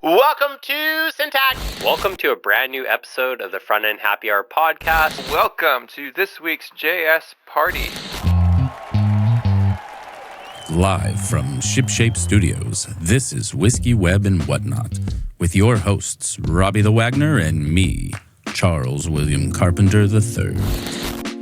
Welcome to Syntax. Welcome to a brand new episode of the Front End Happy Hour podcast. Welcome to this week's JS Party. Live from Shipshape Studios, this is Whiskey, Web, and Whatnot, with your hosts, Robbie the Wagner and me, Charles William Carpenter III.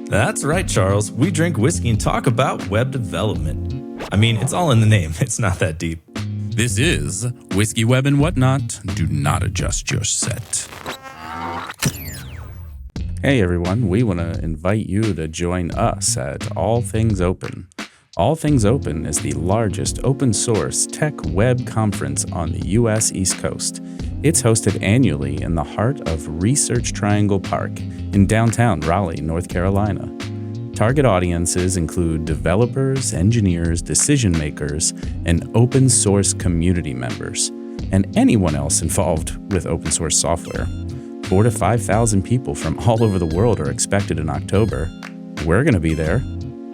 That's right, Charles. We drink whiskey and talk about web development. I mean, it's all in the name. It's not that deep. This is Whiskey, Web, and Whatnot. Do not adjust your set. Hey, everyone. We want to invite you to join us at All Things Open. All Things Open is the largest open source tech web conference on the U.S. East Coast. It's hosted annually in the heart of Research Triangle Park in downtown Raleigh, North Carolina. Target audiences include developers, engineers, decision makers, and open source community members, and anyone else involved with open source software. 4,000 to 5,000 people from all over the world are expected in October. We're going to be there.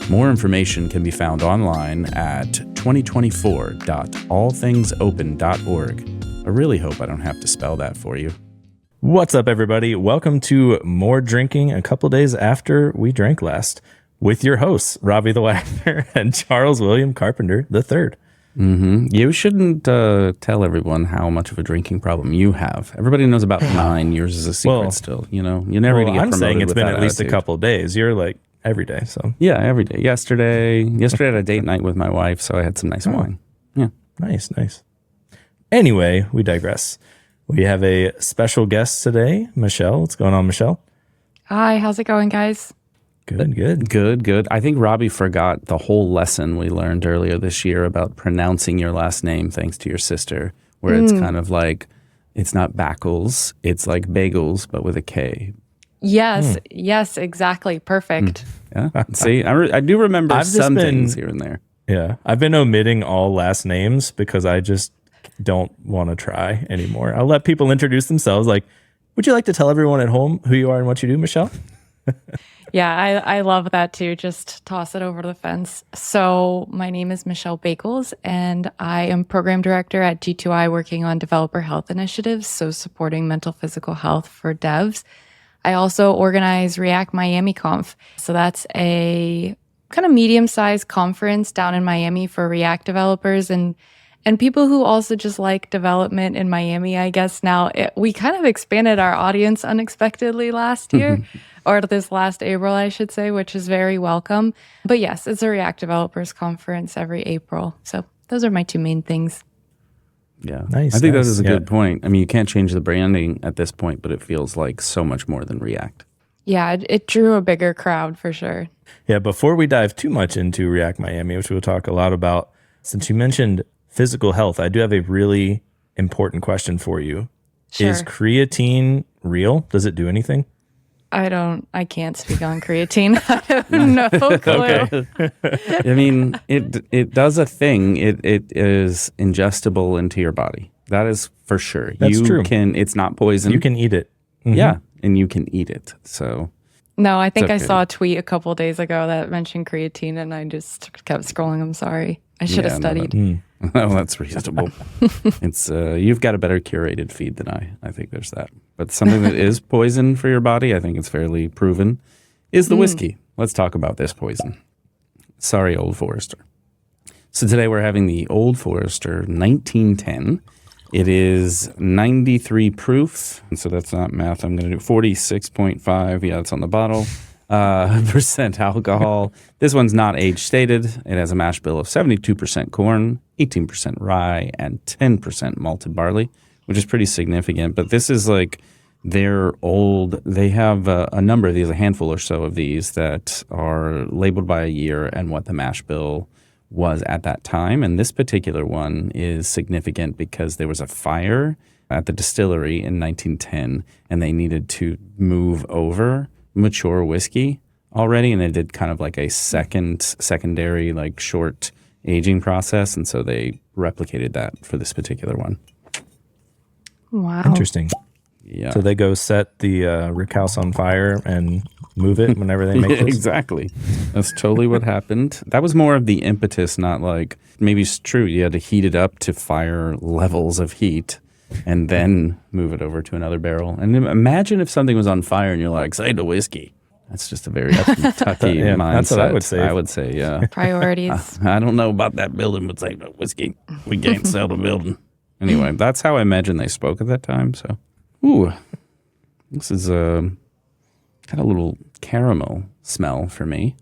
More information can be found online at 2024.allthingsopen.org. I really hope I don't have to spell that for you. What's up, everybody? Welcome to More Drinking a couple days after we drank last with your hosts, Robbie the Wagner and Charles William Carpenter III. You shouldn't tell everyone how much of a drinking problem you have. Everybody knows about mine. Yours is a secret still. You know, you're never going to get promoted. I'm saying it's been at least attitude. a couple days. You're like every day. So yeah, every day. Yesterday I had a date night with my wife, so I had some nice wine. Yeah, nice. Anyway, we digress. We have a special guest today, Michelle. What's going on, Michelle? Hi, how's it going, guys? Good. I think Robbie forgot the whole lesson we learned earlier this year about pronouncing your last name thanks to your sister, where it's kind of like, it's not Bakels, it's like bagels, but with a K. Yes, exactly. Perfect. Yeah. See, I do remember some things here and there. Yeah. I've been omitting all last names because I just don't want to try anymore. I'll let people introduce themselves. Like, would you like to tell everyone at home who you are and what you do, Michelle? Yeah, I love that too. Just toss it over the fence. So my name is Michelle Bakels, and I am program director at G2I working on developer health initiatives, so supporting mental physical health for devs. I also organize React Miami Conf. So that's a kind of medium-sized conference down in Miami for React developers and people who also just like development in Miami, I guess. Now, we kind of expanded our audience unexpectedly last year, or this last April, I should say, which is very welcome. But yes, it's a React developers conference every April. So those are my two main things. Yeah, nice. I think that is a good point. I mean, you can't change the branding at this point, but it feels like so much more than React. Yeah, it drew a bigger crowd for sure. Yeah, before we dive too much into React Miami, which we'll talk a lot about, since you mentioned physical health, I do have a really important question for you. Sure. Is creatine real? Does it do anything? I can't speak on creatine. I have no clue. Okay. I mean, it does a thing. It is ingestible into your body. That is for sure. That's true. It's not poison. You can eat it. Mm-hmm. Yeah, and you can eat it. So no, I think I saw a tweet a couple days ago that mentioned creatine, and I just kept scrolling. I'm sorry. I should have studied. Well, that's reasonable. It's you've got a better curated feed than I. I think there's that. But something that is poison for your body, I think it's fairly proven, is the whiskey. Let's talk about this poison. Sorry, Old Forester. So today we're having the Old Forester 1910. It is 93 proof, and so that's not math. I'm going to do 46.5. Yeah, it's on the bottle. Percent alcohol. This one's not age stated. It has a mash bill of 72% corn, 18% rye, and 10% malted barley, which is pretty significant. But this is like their old. They have a number of these, a handful or so of these that are labeled by a year and what the mash bill was at that time. And this particular one is significant because there was a fire at the distillery in 1910, and they needed to move over mature whiskey already, and they did kind of like a secondary like short aging process, and so they replicated that for this particular one. Wow. Interesting. Yeah. So they go set the rick house on fire and move it whenever they make this? Exactly. That's totally what happened. That was more of the impetus, not like, maybe it's true, you had to heat it up to fire levels of heat. and then move it over to another barrel. And imagine if something was on fire and you're like, say the whiskey. That's just a very Kentucky mindset. That's what I would say. I would say, yeah. Priorities. I don't know about that building, but say no whiskey. We can't sell the building. Anyway, that's how I imagine they spoke at that time. So, this is got a little caramel smell for me.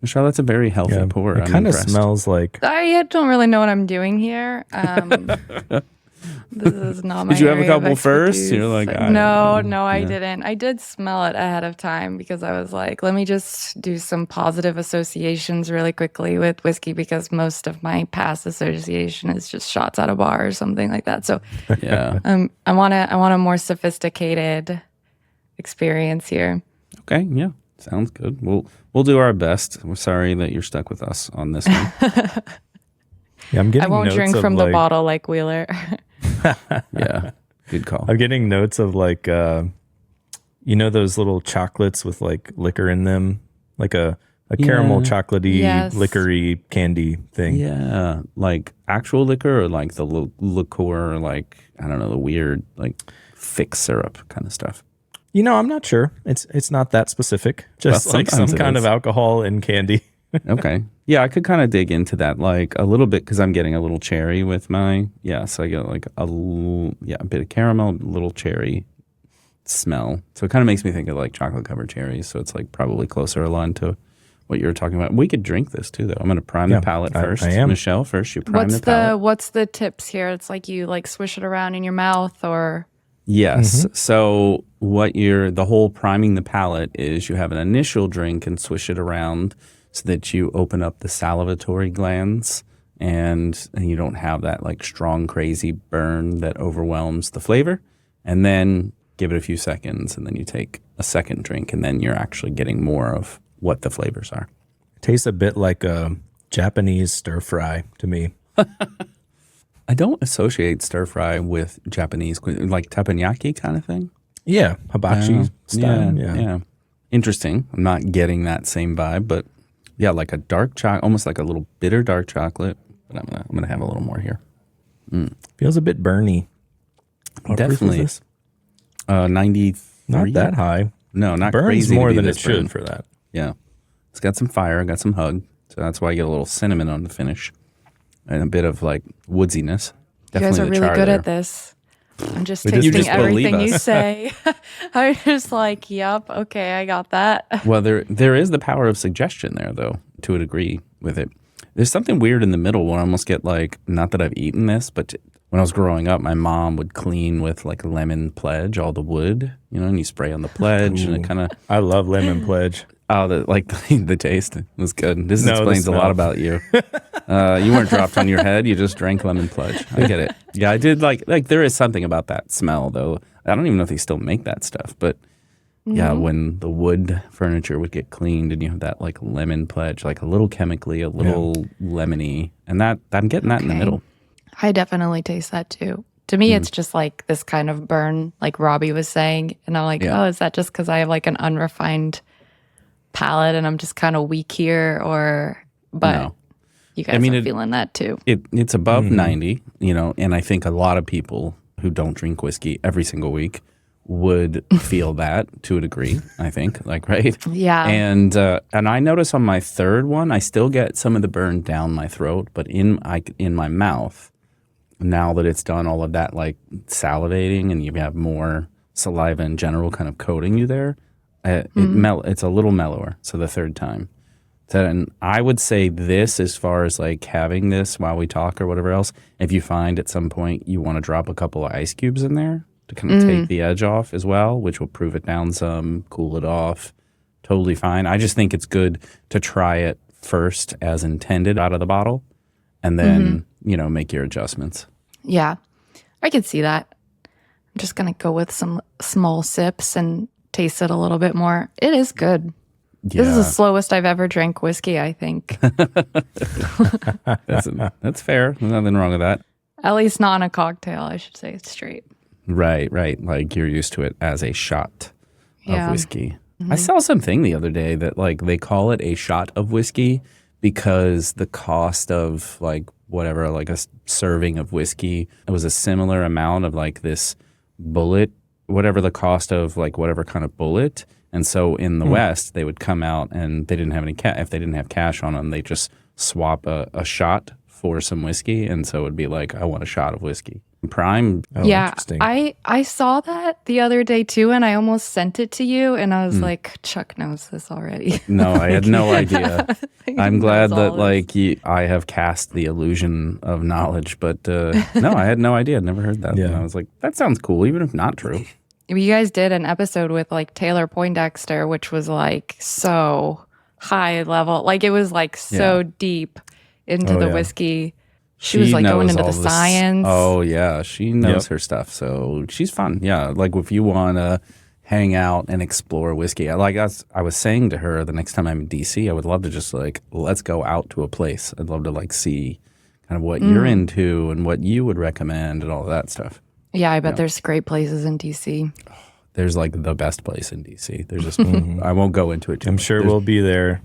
Michelle, that's a very healthy pour. It kind of smells like. I don't really know what I'm doing here. This is not my. Did you have a area of couple first? expertise. You're like, no, I didn't. I did smell it ahead of time because I was like, let me just do some positive associations really quickly with whiskey because most of my past association is just shots at a bar or something like that. So yeah, I want a more sophisticated experience here. Okay, yeah, sounds good. We'll do our best. We're sorry that you're stuck with us on this one. Yeah, I'm getting. I won't notes drink of from the bottle like Wheeler. Yeah, good call. I'm getting notes of like, those little chocolates with like liquor in them, like a caramel chocolatey, liquory candy thing. Yeah, like actual liquor or like the liqueur, or like I don't know, the weird like thick syrup kind of stuff. I'm not sure. It's not that specific. Just like some kind of alcohol and candy. Okay. Yeah, I could kind of dig into that like a little bit because I'm getting a little cherry with my, so I get like a bit of caramel, a little cherry smell. So it kind of makes me think of like chocolate covered cherries. So it's like probably closer aligned to what you were talking about. We could drink this too, though. I'm going to prime the palate first. I am. Michelle, first you prime the palate. What's the tips here? It's like you like swish it around in your mouth or... Yes. Mm-hmm. So the whole priming the palate is you have an initial drink and swish it around so that you open up the salivatory glands and you don't have that like strong, crazy burn that overwhelms the flavor. And then give it a few seconds and then you take a second drink and then you're actually getting more of what the flavors are. It tastes a bit like a Japanese stir fry to me. I don't associate stir fry with Japanese cuisine, like teppanyaki kind of thing. Yeah, hibachi style. Yeah. Interesting. I'm not getting that same vibe, but yeah, like a dark chocolate, almost like a little bitter dark chocolate. But I'm gonna have a little more here. Feels a bit burny. Definitely. 93. Not that high. No, not Burns crazy. more to be than this it should burn. for that. Yeah, it's got some fire, got some hug, so that's why I get a little cinnamon on the finish and a bit of like woodsiness. You guys are really good at this. I'm just tasting everything you say. I'm just like, yep, okay, I got that. Well, there is the power of suggestion there, though, to a degree with it. There's something weird in the middle where I almost get like, not that I've eaten this, but when I was growing up, my mom would clean with like lemon pledge, all the wood, and you spray on the pledge, and it kind of. I love lemon pledge. Oh, the taste was good. This explains a lot about you. You weren't dropped on your head. You just drank lemon pledge. I get it. Yeah, I did like there is something about that smell, though. I don't even know if they still make that stuff. But yeah, when the wood furniture would get cleaned and you have that like lemon pledge, like a little chemically, a little lemony. And that I'm getting that in the middle. I definitely taste that too. To me, it's just like this kind of burn, like Robbie was saying. And I'm like, oh, is that just because I have like an unrefined palate and I'm just kind of weak here, but no. You guys are feeling that too. It's above 90, and I think a lot of people who don't drink whiskey every single week would feel that to a degree, I think, like, right? Yeah. And I notice on my third one, I still get some of the burn down my throat, but in my mouth, now that it's done all of that like salivating and you have more saliva in general kind of coating you there, it's a little mellower. So the third time. So, and I would say this as far as like having this while we talk or whatever else, if you find at some point you want to drop a couple of ice cubes in there to kind of take the edge off as well, which will prove it down some, cool it off, totally fine. I just think it's good to try it first as intended out of the bottle and then, make your adjustments. Yeah, I can see that. I'm just going to go with some small sips and taste it a little bit more. It is good. Yeah. This is the slowest I've ever drank whiskey, I think. That's fair. There's nothing wrong with that. At least not in a cocktail, I should say it straight. Right. Like you're used to it as a shot of whiskey. Mm-hmm. I saw something the other day that like they call it a shot of whiskey because the cost of like whatever, like a serving of whiskey. It was a similar amount of like this bullet, whatever the cost of like whatever kind of bullet. And so in the West, they would come out and they didn't have any cash. If they didn't have cash on them, they just swap a shot for some whiskey. And so it would be like, I want a shot of whiskey. Prime. Oh, Yeah, interesting. I saw that the other day too, and I almost sent it to you, and I was like, Chuck knows this already. No, I had no idea. I'm glad that like you. I have cast the illusion of knowledge, but no, I had no idea. I'd never heard that. Yeah. And I was like, that sounds cool, even if not true. You guys did an episode with like Taylor Poindexter, which was like so high level, like it was like so deep into the whiskey. She was like going into the science. Oh yeah, she knows her stuff. So she's fun. Yeah, like if you want to hang out and explore whiskey, I was saying to her the next time I'm in DC, I would love to just like let's go out to a place. I'd love to like see kind of what you're into and what you would recommend and all of that stuff. Yeah, I bet there's great places in DC. There's like the best place in DC. There's just I won't go into it too I'm much. sure we'll be there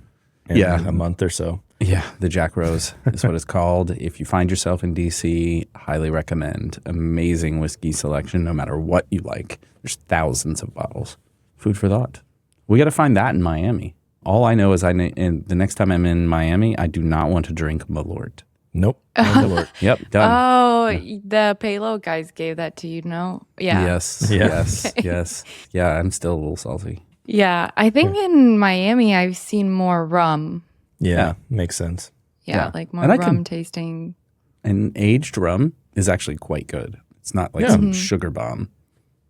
in a month or so. Yeah, the Jack Rose is what it's called. If you find yourself in DC, highly recommend. Amazing whiskey selection, no matter what you like. There's thousands of bottles. Food for thought. We got to find that in Miami. All I know is the next time I'm in Miami, I do not want to drink Malort. Nope. Yep, done. Oh, the payload guys gave that to you, no? Yeah. Yes, Yeah. yes. Yeah, I'm still a little salty. Yeah, I think in Miami I've seen more rum. Yeah, makes sense. Yeah, like more And I rum tasting. And aged rum is actually quite good. It's not like some sugar bomb.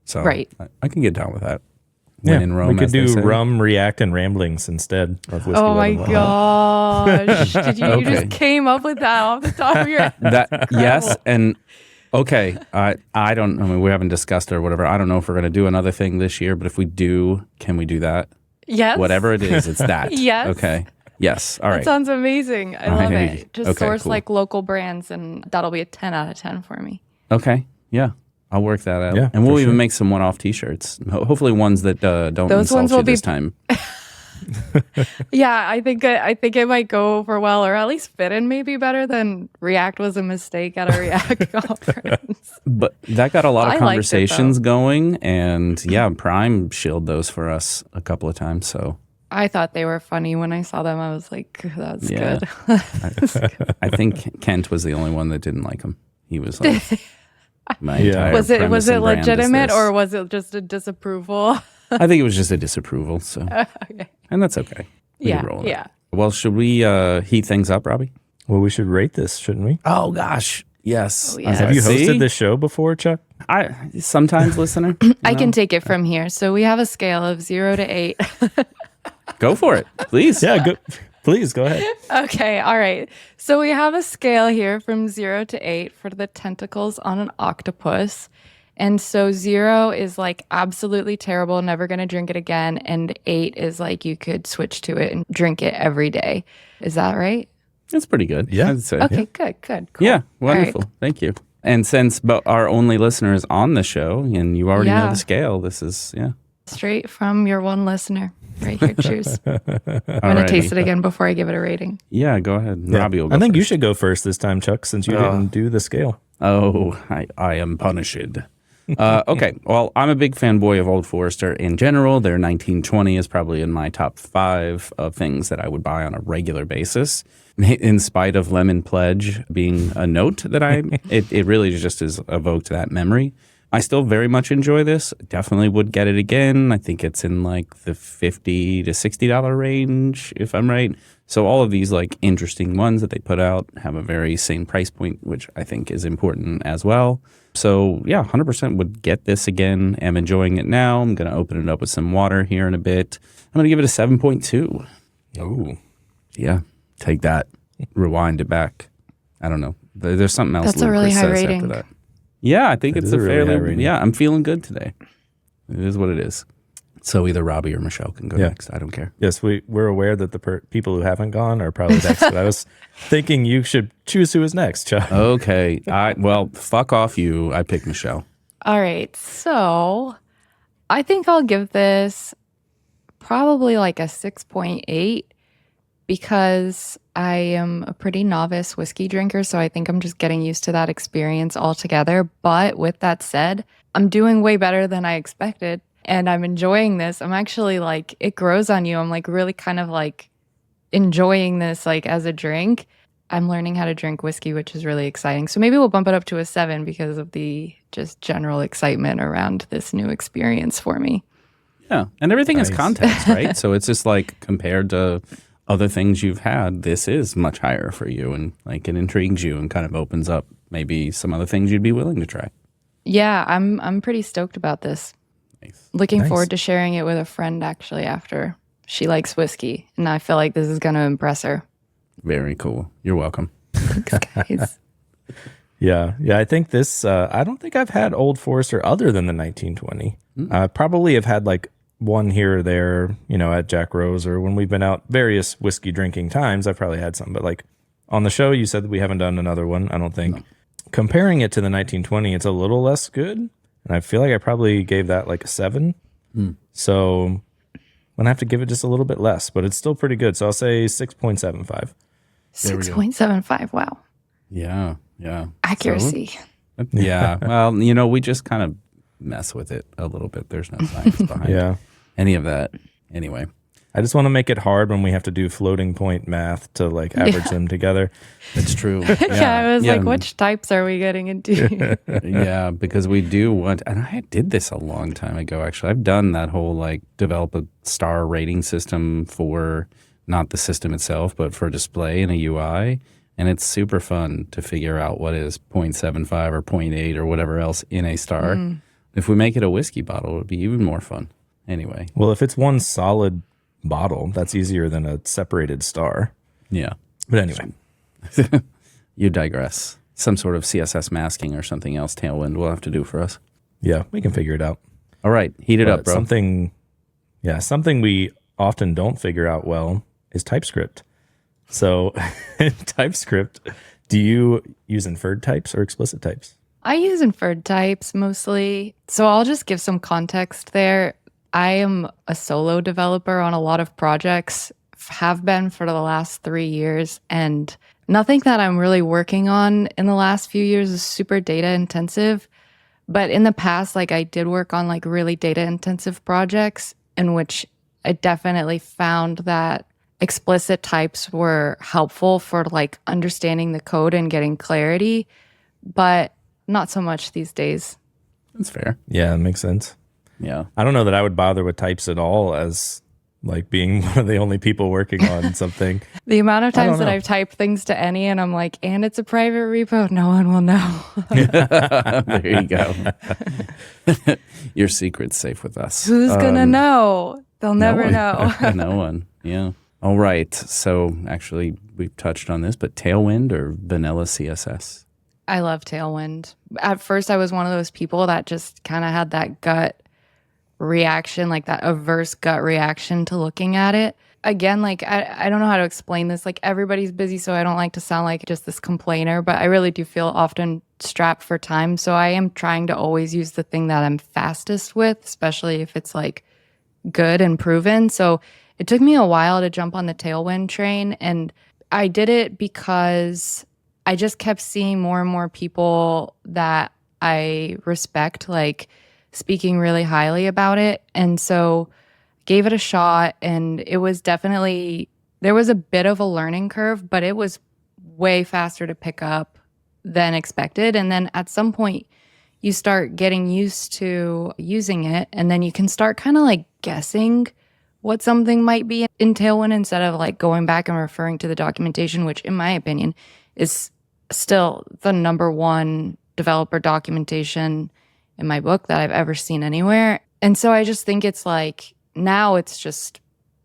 So Right. I can get down with that. When in Rome, we could as they do say. rum, react, and ramblings instead of whiskey. Oh my 11. gosh. Did you, you Okay. just came up with that off the top of your head? That yes, and okay. I don't. I mean, we haven't discussed it or whatever. I don't know if we're gonna do another thing this year, but if we do, can we do that? Yes. Whatever it is, it's that. Yes. Okay. Yes. All That right. sounds amazing. I love Hey, it. Just okay, source cool. like local brands, and that'll be a 10 out of 10 for me. Okay. Yeah. I'll work that out. Yeah, and we'll for even sure. make some one-off T-shirts. Hopefully, ones that don't Those insult ones you will be- this time. Yeah, I think it might go over well, or at least fit in maybe better than React was a mistake at a React conference. But that got a lot I of liked it, conversations going, and yeah, Prime shielded those for us a couple of times. So I thought they were funny when I saw them. I was like, that's Yeah. good. I think Kent was the only one that didn't like him. He was like, my Yeah. entire Was premise it and brand is legitimate, this. or was it just a disapproval? I think it was just a disapproval. So, Okay. and that's okay. We can Yeah, roll with it. yeah. Well, should we heat things up, Robbie? Well, we should rate this, shouldn't we? Oh gosh, yes. Oh, yeah. Have you See? hosted this show before, Chuck? I sometimes listener. I can take it from here. So we have a scale of 0 to 8. Go for it, please. Yeah, go, please go ahead. Okay, all right. So we have a scale here from 0 to 8 for the tentacles on an octopus. And so 0 is like absolutely terrible, never going to drink it again. And 8 is like you could switch to it and drink it every day. Is that right? That's pretty good. Yeah. I'd say. Okay, good, cool. Yeah, All right. wonderful. Thank you. And since our only listener is on the show, and you already know Yeah. the scale, this is Straight from your one listener. Right here, cheers. I'm going to taste it again before I give it a rating. Yeah, go ahead. Yeah. Robbie will go I think you first. should go first this time, Chuck, since you didn't do the scale. Oh, I am punished. Okay, well, I'm a big fanboy of Old Forester in general. Their 1920 is probably in my top 5 of things that I would buy on a regular basis. In spite of Lemon Pledge being a note that it really just has evoked that memory. I still very much enjoy this. Definitely would get it again. I think it's in like the $50 to $60 range, if I'm right. So all of these like interesting ones that they put out have a very same price point, which I think is important as well. So yeah, 100% would get this again. I'm enjoying it now. I'm going to open it up with some water here in a bit. I'm going to give it a 7.2. Oh, Yeah, take that. Rewind it back. I don't know. There's something else. That's a really Ludacris high says rating. After that. Yeah, I think That it's is a a really fairly. high rating. Yeah, I'm feeling good today. It is what it is. So either Robbie or Michelle can go Yeah. next. I don't care. yes, we're aware that the people who haven't gone are probably next. But I was thinking you should choose who is next, Chuck. Okay. Well, fuck off you. I pick Michelle. All right. So I think I'll give this probably like a 6.8 because I am a pretty novice whiskey drinker, so I think I'm just getting used to that experience altogether. But with that said, I'm doing way better than I expected, and I'm enjoying this. I'm actually like, it grows on you. I'm like really kind of like enjoying this like as a drink. I'm learning how to drink whiskey, which is really exciting. So maybe we'll bump it up to a 7 because of the just general excitement around this new experience for me. Yeah, and everything is Nice. context, right? So it's just like compared to other things you've had, this is much higher for you, and like it intrigues you and kind of opens up maybe some other things you'd be willing to try. Yeah, I'm pretty stoked about this. Nice. Looking Nice. forward to sharing it with a friend actually after. She likes whiskey, and I feel like this is going to impress her. Very cool. You're welcome. Thanks, guys. Yeah. I think this, I don't think I've had Old Forester other than the 1920. I probably have had like one here or there, at Jack Rose or when we've been out various whiskey drinking times, I've probably had some. But like on the show, you said that we haven't done another one, I don't think. No. Comparing it to the 1920, it's a little less good. And I feel like I probably gave that like a 7. So I'm going to have to give it just a little bit less, but it's still pretty good. So I'll say 6.75. 6.75. Wow. Yeah. Accuracy. So, yeah. Well, we just kind of mess with it a little bit. There's no science behind any of that. Anyway, I just want to make it hard when we have to do floating point math to like average them together. it's true. I was like, which types are we getting into? Yeah, because we do want, and I did this a long time ago, actually. I've done that whole like develop a star rating system for not the system itself, but for display in a UI. And it's super fun to figure out what is 0.75 or 0.8 or whatever else in a star. If we make it a whiskey bottle, it would be even more fun. Anyway. Well, if it's one solid bottle, that's easier than a separated star. Yeah. But anyway. You digress. Some sort of CSS masking or something else Tailwind will have to do for us. Yeah, we can figure it out. All right. Heat it up, bro. Something we often don't figure out well is TypeScript. So TypeScript, do you use inferred types or explicit types? I use inferred types mostly. So I'll just give some context there. I am a solo developer on a lot of projects, have been for the last 3 years, and nothing that I'm really working on in the last few years is super data intensive. But in the past, like I did work on like really data intensive projects in which I definitely found that explicit types were helpful for like understanding the code and getting clarity, but not so much these days. That's fair. Yeah, that makes sense. Yeah. I don't know that I would bother with types at all as like being one of the only people working on something. The amount of times that I've typed things to any and I'm like, and it's a private repo, no one will know. There you go. Your secret's safe with us. Who's going to know? They'll never know. No one. Yeah. All right. So actually, we've touched on this, but Tailwind or vanilla CSS? I love Tailwind. At first, I was one of those people that just kind of had that gut reaction, like that averse gut reaction to looking at it. Again, like, I don't know how to explain this. Like, everybody's busy, so I don't like to sound like just this complainer, but I really do feel often strapped for time. So I am trying to always use the thing that I'm fastest with, especially if it's like good and proven. So it took me a while to jump on the Tailwind train, and I did it because I just kept seeing more and more people that I respect, like speaking really highly about it. And so gave it a shot, and it was definitely, there was a bit of a learning curve, but it was way faster to pick up than expected. And then at some point you start getting used to using it, and then you can start kind of like guessing what something might be in Tailwind instead of like going back and referring to the documentation, which in my opinion is still the number one developer documentation in my book that I've ever seen anywhere. And so I just think it's like, now it's just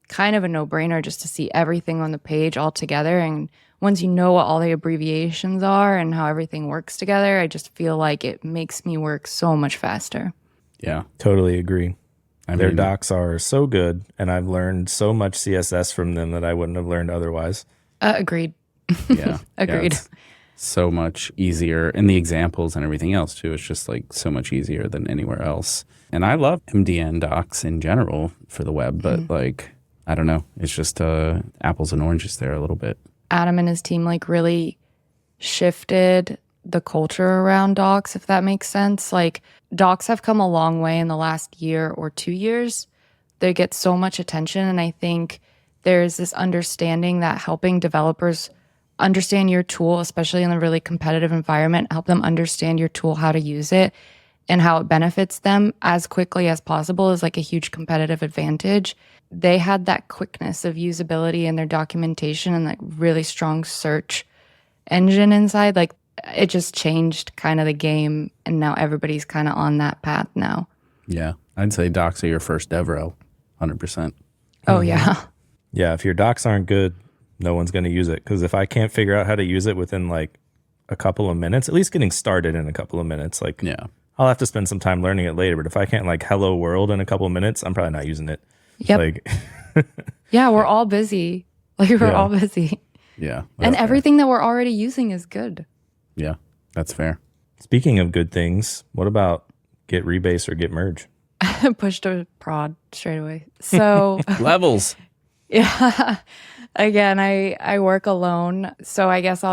kind of a no-brainer just to see everything on the page all together. And once you know what all the abbreviations are and how everything works together, I just feel like it makes me work so much faster. Yeah. Totally agree. Their mean, docs are so good, and I've learned so much CSS from them that I wouldn't have learned otherwise. Agreed. Yeah. Agreed. Yeah, so much easier. And the examples and everything else, too. It's just like so much easier than anywhere else. And I love MDN docs in general for the web, but like, I don't know. It's just apples and oranges there a little bit. Adam and his team like really shifted the culture around docs, if that makes sense. Like docs have come a long way in the last year or 2 years. They get so much attention, and I think there's this understanding that helping developers understand your tool, especially in a really competitive environment, help them understand your tool, how to use it, and how it benefits them as quickly as possible is like a huge competitive advantage. They had that quickness of usability in their documentation and like really strong search engine inside. Like it just changed kind of the game, and now everybody's kind of on that path now. Yeah, I'd say docs are your first DevRel, 100%. Oh, yeah. Yeah, if your docs aren't good, no one's going to use it. Because if I can't figure out how to use it within like a couple of minutes, at least getting started in a couple of minutes, like I'll have to spend some time learning it later. But if I can't like hello world in a couple of minutes, I'm probably not using it. Yep. Like, yeah, we're all busy. Like we're all busy. Yeah. And everything that we're already using is good. Yeah, that's fair. Speaking of good things, what about get rebase or get merge? Push to prod straight away. So Levels. yeah. Again, I work alone. So I guess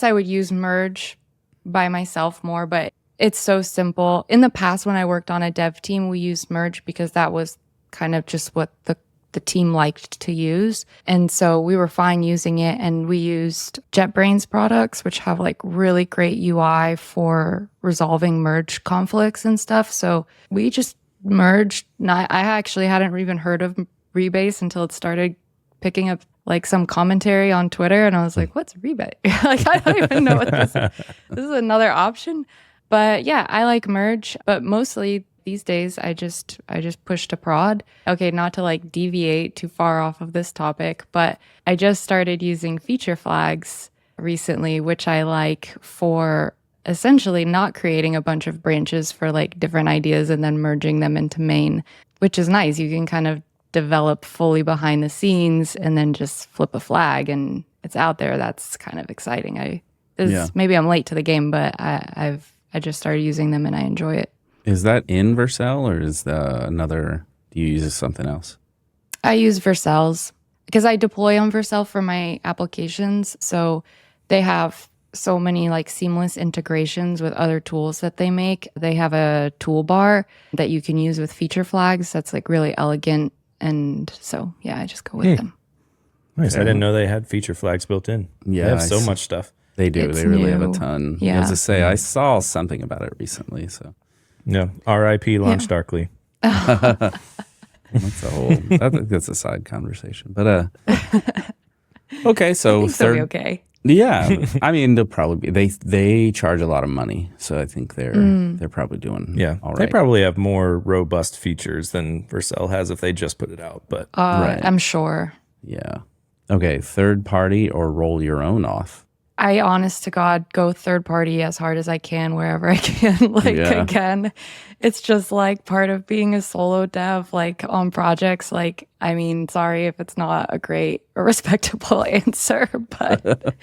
I would use merge by myself more, but it's so simple. In the past, when I worked on a dev team, we used merge because that was kind of just what the team liked to use. And so we were fine using it. And we used JetBrains products, which have like really great UI for resolving merge conflicts and stuff. So we just merged. I actually hadn't even heard of rebase until it started picking up like some commentary on Twitter. And I was like, what's rebase? Like, I don't even know what this is. This is another option. But yeah, I like merge, but mostly these days I just push to prod. Okay, not to like deviate too far off of this topic, but I just started using feature flags recently, which I like for essentially not creating a bunch of branches for like different ideas and then merging them into main, which is nice. You can kind of develop fully behind the scenes and then just flip a flag and it's out there. That's kind of exciting. Maybe I'm late to the game, but I just started using them and I enjoy it. Is that in Vercel or is do you use something else? I use Vercel's because I deploy on Vercel for my applications. So they have so many like seamless integrations with other tools that they make. They have a toolbar that you can use with feature flags that's like really elegant. And so, yeah, I just go with them. Nice. I didn't know they had feature flags built in. Yeah. They have so much stuff. They do. It's they really have a new. ton. Yeah. As I say, I saw something about it recently. So Yeah. R.I.P. Launch Darkly. that's that's a side conversation. But okay, so third, okay. Yeah, I mean they'll probably be. They charge a lot of money, so I think they're probably doing all right. They probably have more robust features than Vercel has if they just put it out. But I'm sure. Yeah. Okay, third party or roll your own off. I honest to God go third party as hard as I can wherever I can. Again, it's just like part of being a solo dev, like on projects. Like, I mean, sorry if it's not a great or respectable answer, but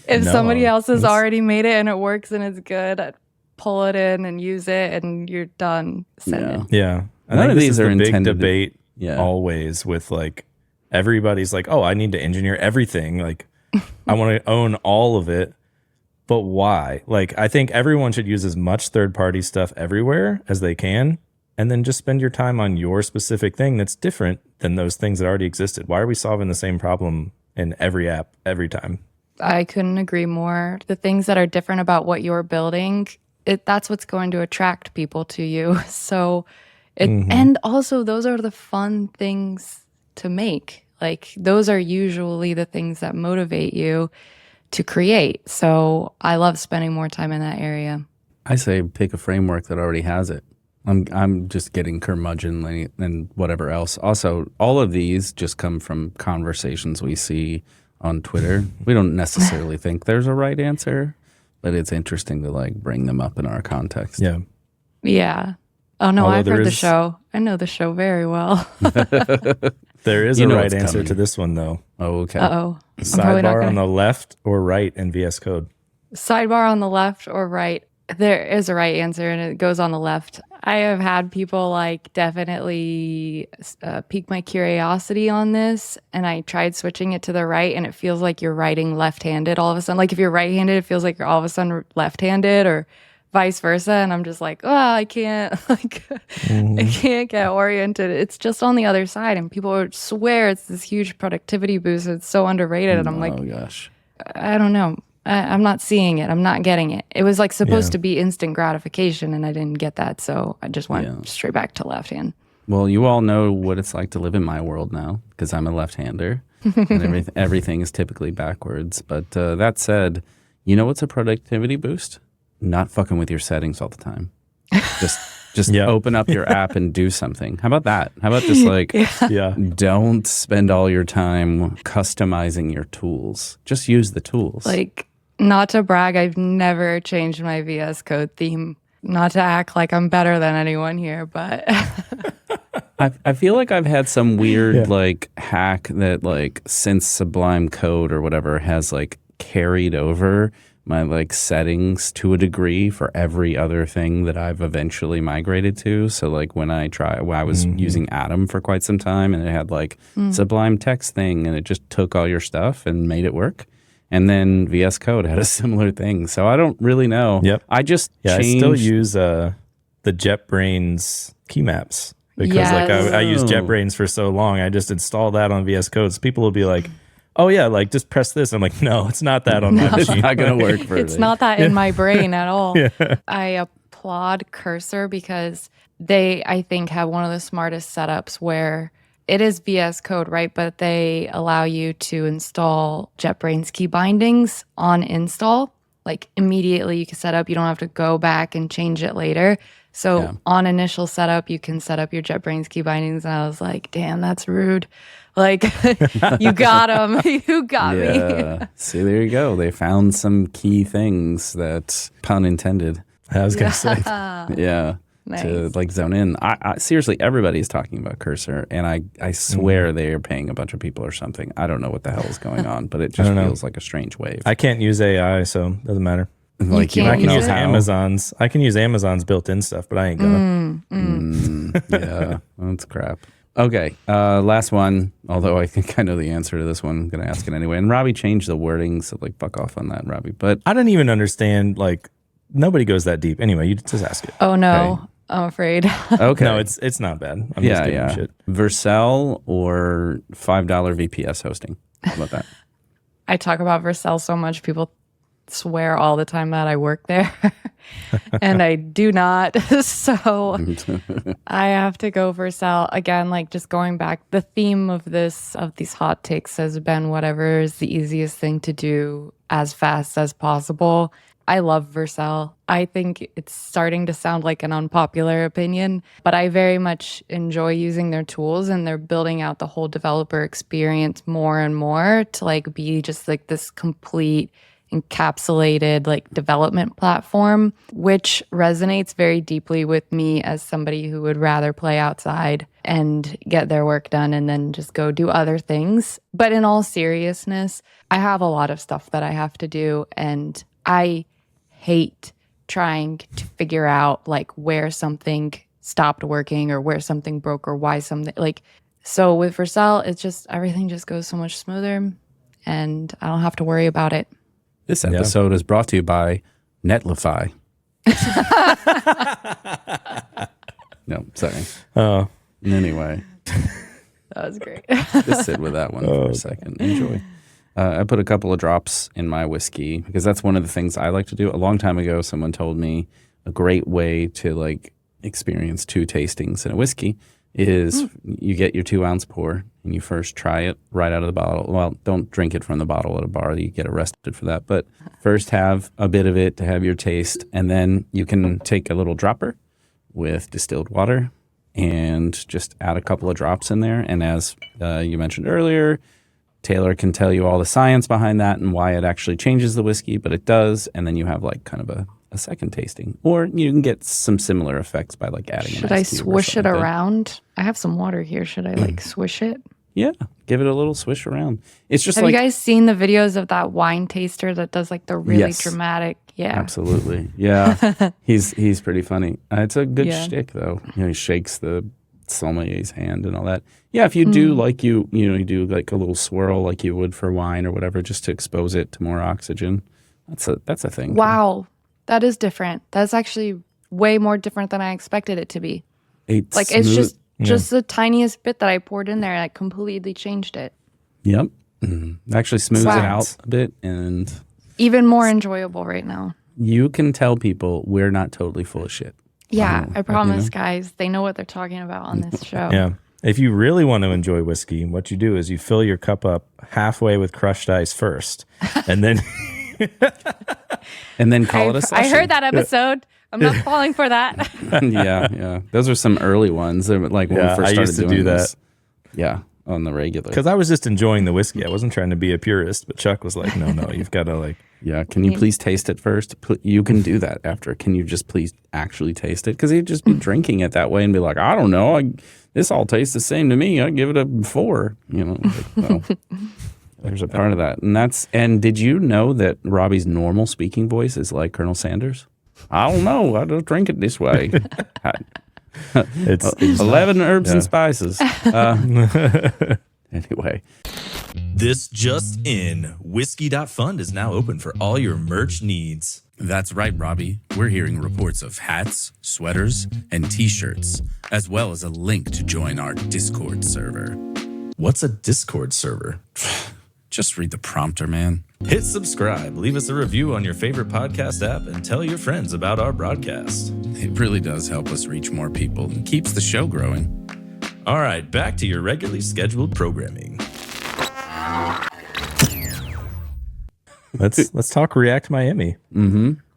if somebody else has already made it and it works and it's good, I'd pull it in and use it and you're done. Send it. Yeah. I None think of this these is are the big intended debate always with like, everybody's like, oh, I need to engineer everything. Like, I want to own all of it, but why? Like, I think everyone should use as much third-party stuff everywhere as they can, and then just spend your time on your specific thing that's different than those things that already existed. Why are we solving the same problem in every app every time? I couldn't agree more. The things that are different about what you're building, that's what's going to attract people to you. So, and also those are the fun things to make. Like, those are usually the things that motivate you to create. So I love spending more time in that area. I say pick a framework that already has it. I'm just getting curmudgeonly and whatever else. Also, all of these just come from conversations we see on Twitter. We don't necessarily think there's a right answer, but it's interesting to like bring them up in our context. Yeah. Yeah. Oh no, I've heard the show. I know the show very well. There is a right answer to this one, though. Oh, okay. Uh-oh. Sidebar on the left or right in VS Code? Sidebar on the left or right? There is a right answer, and it goes on the left. I have had people like definitely pique my curiosity on this, and I tried switching it to the right, and it feels like you're writing left-handed all of a sudden. Like if you're right-handed, it feels like you're all of a sudden left-handed, or vice versa. And I'm just like, oh, I can't, like, I can't get oriented. It's just on the other side, and people would swear it's this huge productivity boost. It's so underrated, and I'm like, oh gosh, I don't know. I'm not seeing it. I'm not getting it. It was like supposed to be instant gratification, and I didn't get that. So I just went straight back to left hand. Well, you all know what it's like to live in my world now because I'm a left-hander, and everything is typically backwards. But that said, you know what's a productivity boost? Not fucking with your settings all the time. Just open up your app and do something. How about that? How about just like, don't spend all your time customizing your tools. Just use the tools. Like, not to brag, I've never changed my VS Code theme. Not to act like I'm better than anyone here, but I feel like I've had some weird like hack that like since Sublime Code or whatever has like carried over my like settings to a degree for every other thing that I've eventually migrated to. So like when I was using Atom for quite some time, and it had like Sublime Text thing, and it just took all your stuff and made it work. And then VS Code had a similar thing. So I don't really know. Yep. I just changed. I still use the JetBrains key maps because like I used JetBrains for so long. I just installed that on VS Code. So people will be like, oh yeah, like just press this. I'm like, no, it's not that on my machine. It's not going to work for It's not that in my brain at all. I applaud Cursor because they, I think, have one of the smartest setups where it is VS Code, right? But they allow you to install JetBrains key bindings on install. Like immediately you can set up. You don't have to go back and change it later. So on initial setup, you can set up your JetBrains key bindings. And I was like, damn, that's rude. Like, you got them. You got me. See, there you go. They found some key things that, pun intended. I was going to say. Nice. To like zone in. I seriously, everybody's talking about Cursor, and I swear they are paying a bunch of people or something. I don't know what the hell is going on, but it just feels like a strange wave. I can't use AI, so it doesn't matter. Like you I can use use it? Amazon's. I can use Amazon's built-in stuff, but I ain't gonna. Yeah, that's crap. Okay, last one. Although I think I know the answer to this one, I'm gonna ask it anyway. And Robbie changed the wording, so like fuck off on that, Robbie. But I don't even understand. Like nobody goes that deep. Anyway, you just ask it. Oh no, I'm afraid. okay, No, it's not bad. I'm just giving you shit. Vercel or $5 VPS hosting. How about that? I talk about Vercel so much. People swear all the time that I work there, and I do not. So I have to go Vercel again. Like just going back, the theme of these hot takes has been whatever is the easiest thing to do as fast as possible. I love Vercel. I think it's starting to sound like an unpopular opinion, but I very much enjoy using their tools, and they're building out the whole developer experience more and more to like be just like this complete encapsulated like development platform, which resonates very deeply with me as somebody who would rather play outside and get their work done and then just go do other things. But in all seriousness, I have a lot of stuff that I have to do, and I hate trying to figure out like where something stopped working or where something broke or why something like. So with Vercel, it's just everything just goes so much smoother, and I don't have to worry about it. This episode is brought to you by Netlify. No, sorry. Oh, Anyway, That was great. just sit with that one for a second. Enjoy. I put a couple of drops in my whiskey because that's one of the things I like to do. A long time ago, someone told me a great way to like experience 2 tastings in a whiskey is you get your 2-ounce pour and you first try it right out of the bottle. Well, don't drink it from the bottle at a bar. You get arrested for that. But first have a bit of it to have your taste, and then you can take a little dropper with distilled water and just add a couple of drops in there. And as you mentioned earlier, Taylor can tell you all the science behind that and why it actually changes the whiskey, but it does. And then you have like kind of a second tasting, or you can get some similar effects by like adding. Should I swish it around? I have some water here. Should I like swish it? Yeah, give it a little swish around. It's just Have like you guys seen the videos of that wine taster that does like the really Yes. dramatic? Yeah. Absolutely. Yeah. he's pretty funny. It's a good Yeah. shtick though. He shakes the sommelier's hand and all that. Yeah, if you do like you do like a little swirl like you would for wine or whatever just to expose it to more oxygen. That's a thing. Wow. That is different. That's actually way more different than I expected it to be. It's Like it's smooth. just the tiniest bit that I poured in there like completely changed it. Yep. Actually smooths it Wow. out a bit, and Even more enjoyable right now. you can tell people we're not totally full of shit. Yeah, I promise, guys. They know what they're talking about on this show. Yeah. If you really want to enjoy whiskey, what you do is you fill your cup up halfway with crushed ice first, and then And then call it a I session. heard that episode. I'm not falling for that. yeah. Those are some early ones. They were like when we Yeah, first I started used to doing do that. this. Yeah, on the regular. because I was just enjoying the whiskey. I wasn't trying to be a purist, but Chuck was like, no, you've got to like. Yeah, can you please taste it first? You can do that after. Can you just please actually taste it? Because he'd just be drinking it that way and be like, I don't know. This all tastes the same to me. I give it a 4. Well, there's a part of that. And did you know that Robbie's normal speaking voice is like Colonel Sanders? I don't know. I don't drink it this way. It's 11 herbs and spices. Anyway. This just in, Whiskey.fund is now open for all your merch needs. That's right, Robbie. We're hearing reports of hats, sweaters, and t-shirts, as well as a link to join our Discord server. What's a Discord server? Just read the prompter, man. Hit subscribe, leave us a review on your favorite podcast app, and tell your friends about our broadcast. It really does help us reach more people and keeps the show growing. All right, back to your regularly scheduled programming. Let's talk React Miami.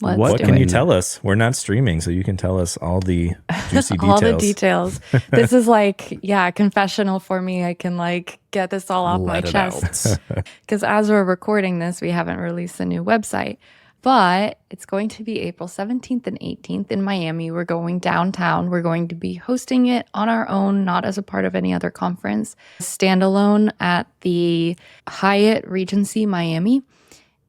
What Can you tell us? We're not streaming, so you can tell us all the juicy details. All the details. This is like, confessional for me. I can like get this all off my Let it chest. Because as we're recording this, we haven't released a new website. But it's going to be April 17th and 18th in Miami. We're going downtown. We're going to be hosting it on our own, not as a part of any other conference. Standalone at the Hyatt Regency Miami.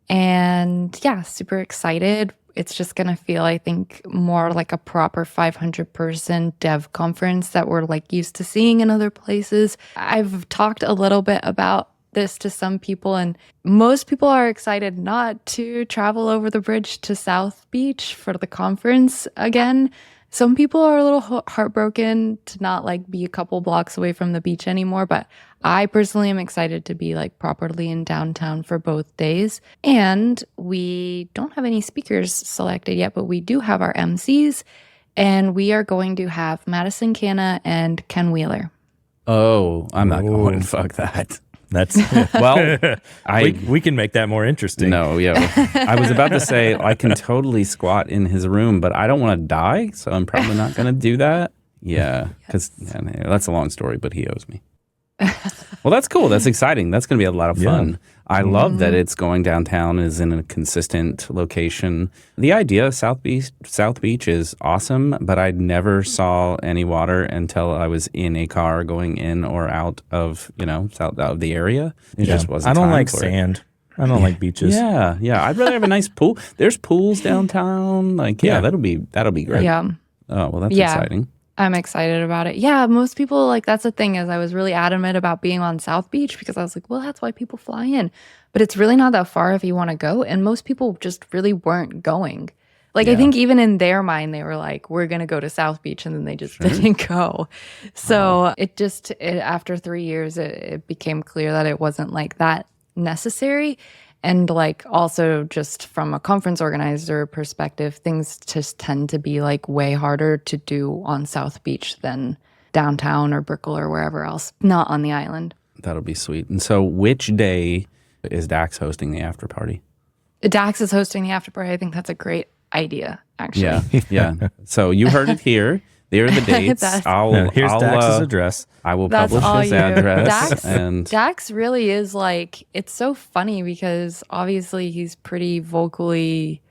And super excited. It's just going to feel, I think, more like a proper 500-person dev conference that we're like used to seeing in other places. I've talked a little bit about this to some people, and most people are excited not to travel over the bridge to South Beach for the conference again. Some people are a little heartbroken to not like be a couple blocks away from the beach anymore, but I personally am excited to be like properly in downtown for both days. And we don't have any speakers selected yet, but we do have our MCs, and we are going to have Madison Canna and Ken Wheeler. Oh, I'm not going. Fuck that. That's Well, we can make that more interesting. No, I was about to say I can totally squat in his room, but I don't want to die, so I'm probably not going to do that. Yeah, because that's a long story, but he owes me. Well, that's cool. That's exciting. That's going to be a lot of fun. I love that it's going downtown, is in a consistent location. The idea of South Beach is awesome, but I never saw any water until I was in a car going in or out of, out of the area. It just wasn't. I don't time like for it. sand. I don't like beaches. Yeah. I'd rather have a nice pool. There's pools downtown. That'll be great. Yeah. Oh, well, that's exciting. I'm excited about it. Yeah, most people, like, that's the thing, is I was really adamant about being on South Beach because I was like, well, that's why people fly in. But it's really not that far if you want to go. And most people just really weren't going. Like, I think even in their mind, they were like, we're going to go to South Beach. And then they just didn't go. So after 3 years, it became clear that it wasn't like that necessary. And like also just from a conference organizer perspective, things just tend to be like way harder to do on South Beach than downtown or Brickell or wherever else, not on the island. That'll be sweet. And so which day is Dax hosting the after party? Dax is hosting the after party. I think that's a great idea, actually. Yeah. So you heard it here. There are the dates. Here's Dax's address. I will That's publish all his you. address. Dax really is like, it's so funny because obviously he's pretty vocally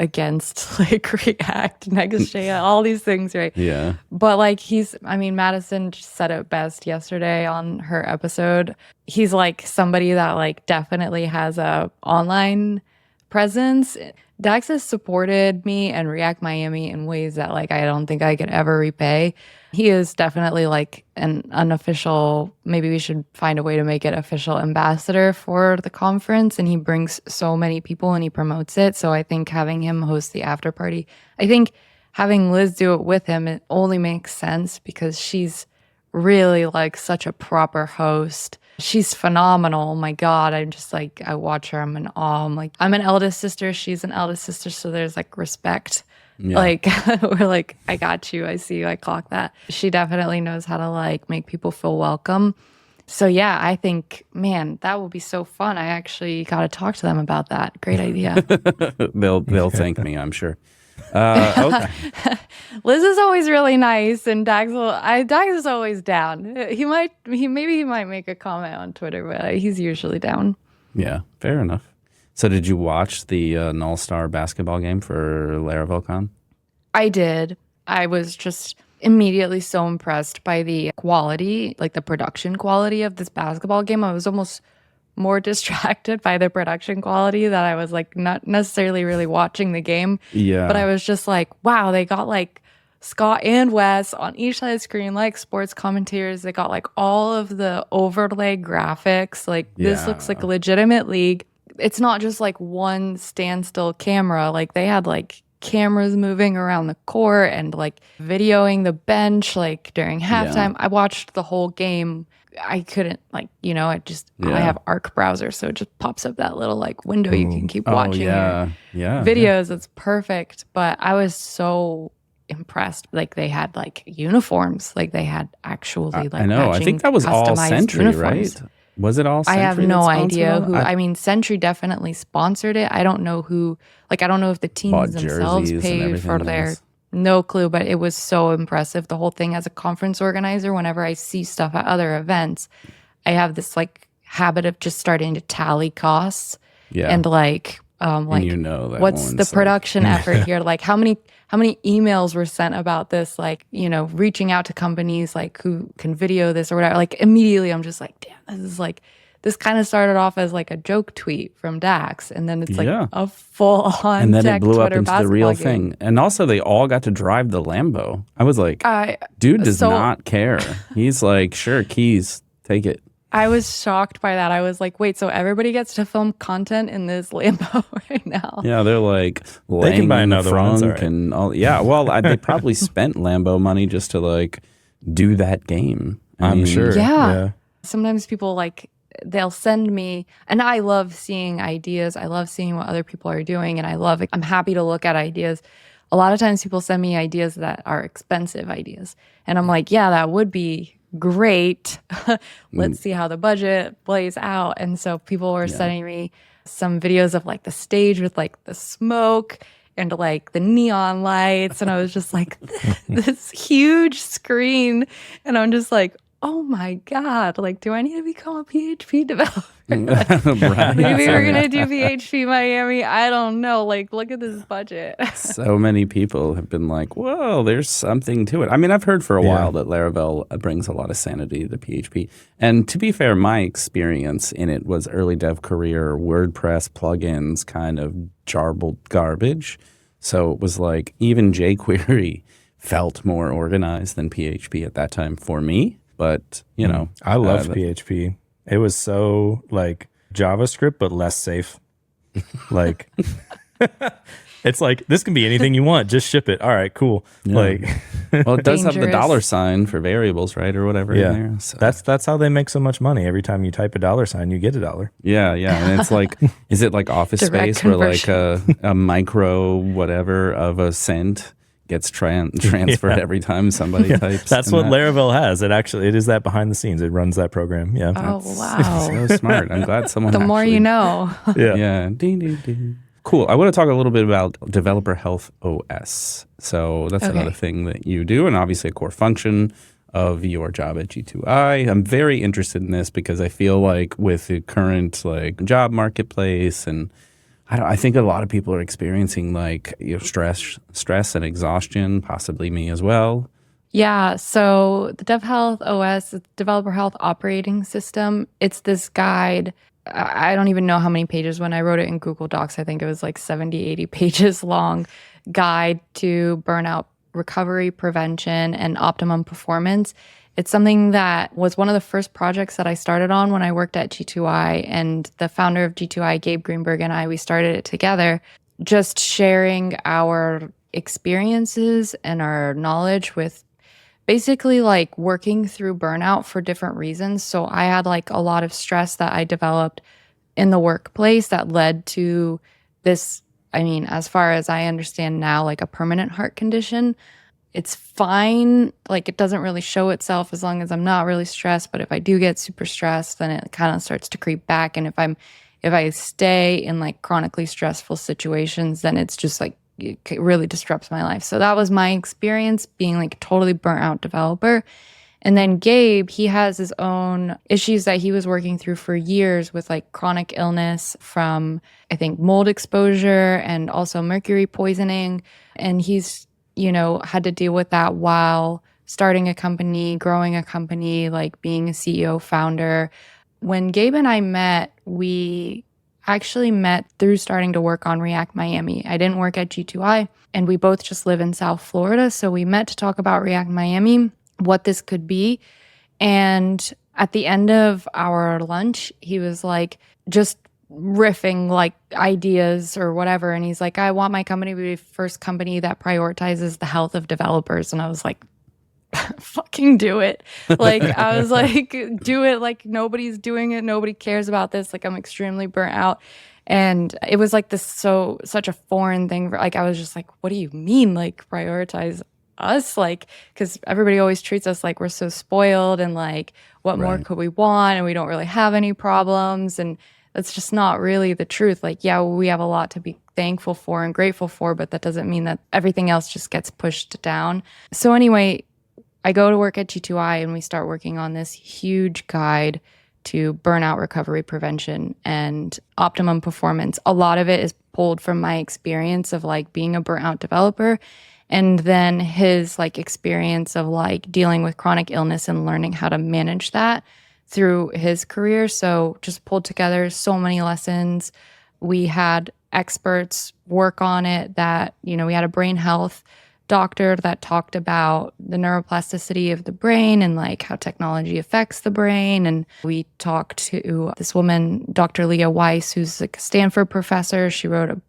against like React, Next.js, all these things, right? Yeah. But like Madison just said it best yesterday on her episode. He's like somebody that like definitely has a online presence. Dax has supported me and React Miami in ways that like I don't think I could ever repay. He is definitely like an unofficial, maybe we should find a way to make it official ambassador for the conference. And he brings so many people and he promotes it. So I think having him host the after party, I think having Liz do it with him, it only makes sense because she's really like such a proper host. She's phenomenal. Oh my God. I'm just like, I watch her. I'm in awe. I'm an eldest sister. She's an eldest sister. So there's like respect. Yeah. Like we're like, I got you. I see you. I clock that. She definitely knows how to like make people feel welcome. So yeah, I think, man, that will be so fun. I actually got to talk to them about that. Great idea. They'll thank me, I'm sure. Okay. Liz is always really nice, and Dax is always down. He might make a comment on Twitter, but he's usually down. Yeah, fair enough. So did you watch the Null Star basketball game for Laravel Con? I did. I was just immediately so impressed by the quality, like the production quality of this basketball game. I was almost more distracted by the production quality that I was like not necessarily really watching the game. Yeah. But I was just like, wow, they got like Scott and Wes on each side of the screen, like sports commentators. They got like all of the overlay graphics. Like this looks like a legitimate league. It's not just like one standstill camera. Like they had like cameras moving around the court and like videoing the bench like during halftime. I watched the whole game. I couldn't like, I have Arc browser, so it just pops up that little like window you can keep watching your videos. It's perfect. But I was so impressed. Like they had like uniforms, like they had actually like I know. I think that was all Sentry, uniforms. Right? Was it all Sentry? I have no idea who. I mean, Sentry definitely sponsored it. I don't know who. Like, I don't know if the teams themselves paid for their. No clue, but it was so impressive. The whole thing as a conference organizer, whenever I see stuff at other events, I have this like habit of just starting to tally costs and like and that what's the production effort here? Like how many emails were sent about this? Like, reaching out to companies like who can video this or whatever. Like immediately I'm just like, damn, this kind of started off as like a joke tweet from Dax, and then it's like a full-on and then it blew Twitter up into the real thing. And also, they all got to drive the Lambo. I was like, dude does not care. He's like, sure, keys, take it. I was shocked by that. I was like, wait, so everybody gets to film content in this Lambo right now? Yeah, they're like, they can buy another one, and all. Yeah, well, they probably spent Lambo money just to like do that game. I'm sure. Yeah. Sometimes people like. They'll send me, and I love seeing ideas. I love seeing what other people are doing, and I'm happy to look at ideas. A lot of times people send me ideas that are expensive ideas, and I'm like, yeah, that would be great. Let's see how the budget plays out. And so people were sending me some videos of like the stage with like the smoke and like the neon lights, and I was just like, this huge screen, and I'm just like, oh my God, like, do I need to become a PHP developer? Like, maybe we're going to do PHP Miami. I don't know. Like, look at this budget. So many people have been like, whoa, there's something to it. I mean, I've heard for a while that Laravel brings a lot of sanity to PHP. And to be fair, my experience in it was early dev career, WordPress plugins, kind of jarbled garbage. So it was like, even jQuery felt more organized than PHP at that time for me. But, I loved PHP. It was so like JavaScript, but less safe. Like, it's like, this can be anything you want. Just ship it. All right, cool. Yeah. Like, well, it does have the $sign for variables, right? Or whatever in there. So. That's how they make so much money. Every time you type a $sign, you get $1. Yeah. And it's like, is it like Office Space where like a micro whatever of a cent gets transferred every time somebody types. That's what Laravel has. It is that behind the scenes. It runs that program. Yeah. Oh, wow. So smart. I'm glad someone The more you know. Yeah. Ding, ding, ding. Cool. I want to talk a little bit about Developer Health OS. So that's another thing that you do, and obviously a core function of your job at G2I. I'm very interested in this because I feel like with the current like job marketplace and I think a lot of people are experiencing like stress and exhaustion, possibly me as well. Yeah, so the Dev Health OS, Developer Health Operating System, it's this guide. I don't even know how many pages. When I wrote it in Google Docs, I think it was like 70, 80 pages long guide to burnout recovery, prevention, and optimum performance. It's something that was one of the first projects that I started on when I worked at G2I, and the founder of G2I, Gabe Greenberg, and I, we started it together, just sharing our experiences and our knowledge with basically like working through burnout for different reasons. So I had like a lot of stress that I developed in the workplace that led to this, I mean, as far as I understand now, like a permanent heart condition. It's fine. Like it doesn't really show itself as long as I'm not really stressed. But if I do get super stressed, then it kind of starts to creep back. And if I stay in like chronically stressful situations, then it's just like, it really disrupts my life. So that was my experience being like a totally burnt out developer. And then Gabe, he has his own issues that he was working through for years with like chronic illness from, I think, mold exposure and also mercury poisoning. And he's, had to deal with that while starting a company, growing a company, like being a CEO founder. When Gabe and I met, we actually met through starting to work on React Miami. I didn't work at G2I, and we both just live in South Florida. So we met to talk about React Miami, what this could be. And at the end of our lunch, he was like, just riffing like ideas or whatever. And he's like, I want my company to be the first company that prioritizes the health of developers. And I was like, fucking do it. Like, I was like, do it. Like, nobody's doing it. Nobody cares about this. Like, I'm extremely burnt out. And it was like this, such a foreign thing. Like, I was just like, what do you mean? Like, prioritize us? Like, because everybody always treats us like we're so spoiled and like, what more could we want? And we don't really have any problems. And that's just not really the truth. Like, yeah, we have a lot to be thankful for and grateful for, but that doesn't mean that everything else just gets pushed down. So anyway, I go to work at G2I and we start working on this huge guide to burnout recovery prevention and optimum performance. A lot of it is pulled from my experience of like being a burnt out developer, and then his like experience of like dealing with chronic illness and learning how to manage that through his career. So just pulled together so many lessons. We had experts work on it that, we had a brain health doctor that talked about the neuroplasticity of the brain and like how technology affects the brain. And we talked to this woman, Dr. Leah Weiss, who's like a Stanford professor. She wrote a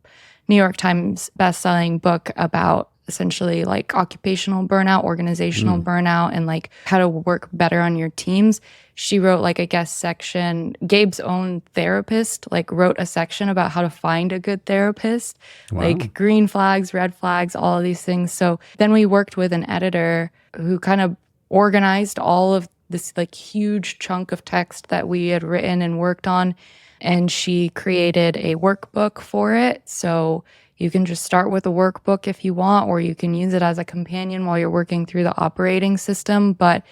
New York Times bestselling book about essentially like occupational burnout, organizational burnout, and like how to work better on your teams. She wrote like a guest section. Gabe's own therapist like wrote a section about how to find a good therapist, like green flags, red flags, all of these things. So then we worked with an editor who kind of organized all of this like huge chunk of text that we had written and worked on. And she created a workbook for it. So you can just start with a workbook if you want, or you can use it as a companion while you're working through the operating system. But